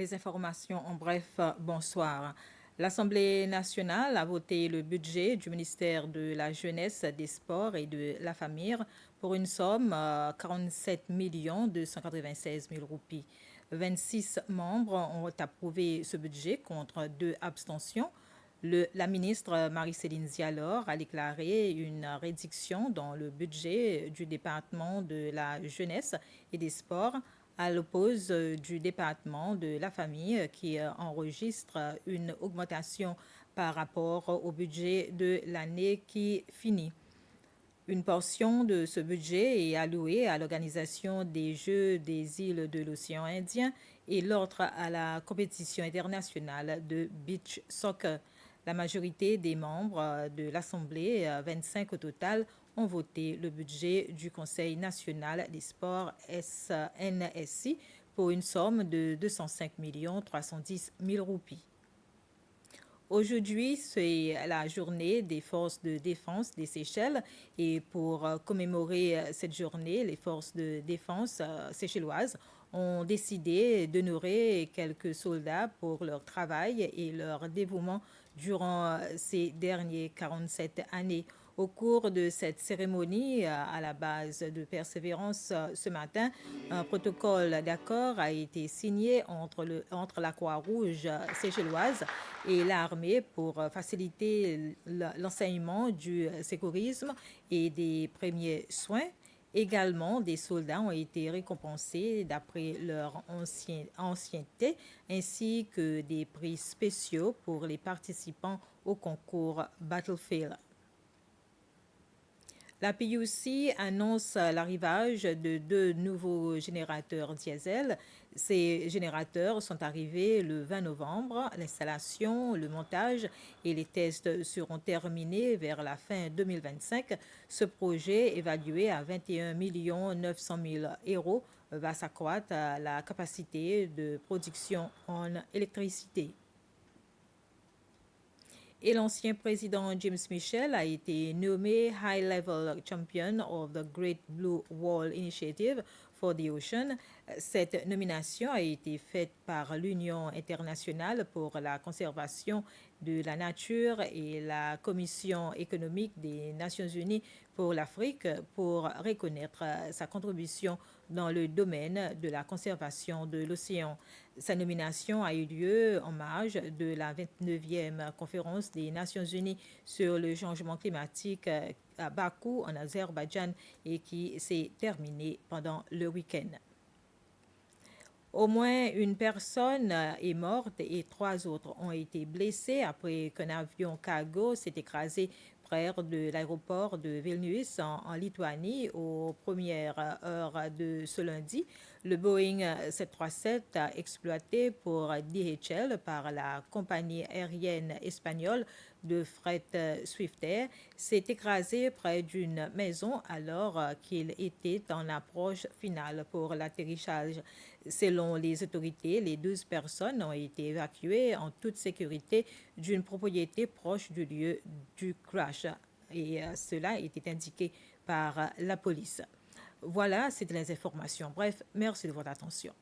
Les informations en bref, bonsoir. L'Assemblée nationale a voté le budget du ministère de la Jeunesse, des Sports et de la Famille pour une somme 47 296 000 roupies. 26 membres ont approuvé ce budget contre 2 abstentions. La ministre Marie-Céline Zialor a déclaré une réduction dans le budget du département de la jeunesse et des sports à l'oppose du département de la famille qui enregistre une augmentation par rapport au budget de l'année qui finit. Une portion de ce budget est allouée à l'organisation des Jeux des îles de l'océan Indien et l'autre à la compétition internationale de beach soccer. La majorité des membres de l'Assemblée, 25 au total, ont voté le budget du Conseil national des sports SNSI pour une somme de 205 310 000 roupies. Aujourd'hui, c'est la journée des forces de défense des Seychelles et pour commémorer cette journée, les forces de défense séchelloises ont décidé d'honorer quelques soldats pour leur travail et leur dévouement durant ces dernières 47 années. Au cours de cette cérémonie, à la base de Persévérance ce matin, un protocole d'accord a été signé entre la Croix-Rouge séchelloise et l'armée pour faciliter l'enseignement du sécurisme et des premiers soins. Également, des soldats ont été récompensés d'après leur ancienneté, ainsi que des prix spéciaux pour les participants au concours Battlefield. La PUC annonce l'arrivage de 2 nouveaux générateurs diesel. Ces générateurs sont arrivés le 20 novembre. L'installation, le montage et les tests seront terminés vers la fin 2025. Ce projet, évalué à 21 900 000 euros, va s'accroître la capacité de production en électricité. Et l'ancien président James Michel a été nommé High Level Champion of the Great Blue Wall Initiative for the Ocean. Cette nomination a été faite par l'Union internationale pour la conservation de la nature et la Commission économique des Nations unies pour l'Afrique pour reconnaître sa contribution dans le domaine de la conservation de l'océan. Sa nomination a eu lieu en marge de la 29e conférence des Nations unies sur le changement climatique à Bakou, en Azerbaïdjan, et qui s'est terminée pendant le week-end. Au moins une personne est morte et 3 autres ont été blessés après qu'un avion cargo s'est écrasé près de l'aéroport de Vilnius en Lituanie aux premières heures de ce lundi. Le Boeing 737 exploité pour DHL par la compagnie aérienne espagnole de fret Swiftair s'est écrasé près d'une maison alors qu'il était en approche finale pour l'atterrissage. Selon les autorités, les 12 personnes ont été évacuées en toute sécurité d'une propriété proche du lieu du crash. Et cela était indiqué par la police. Voilà, c'était les informations. Bref, merci de votre attention.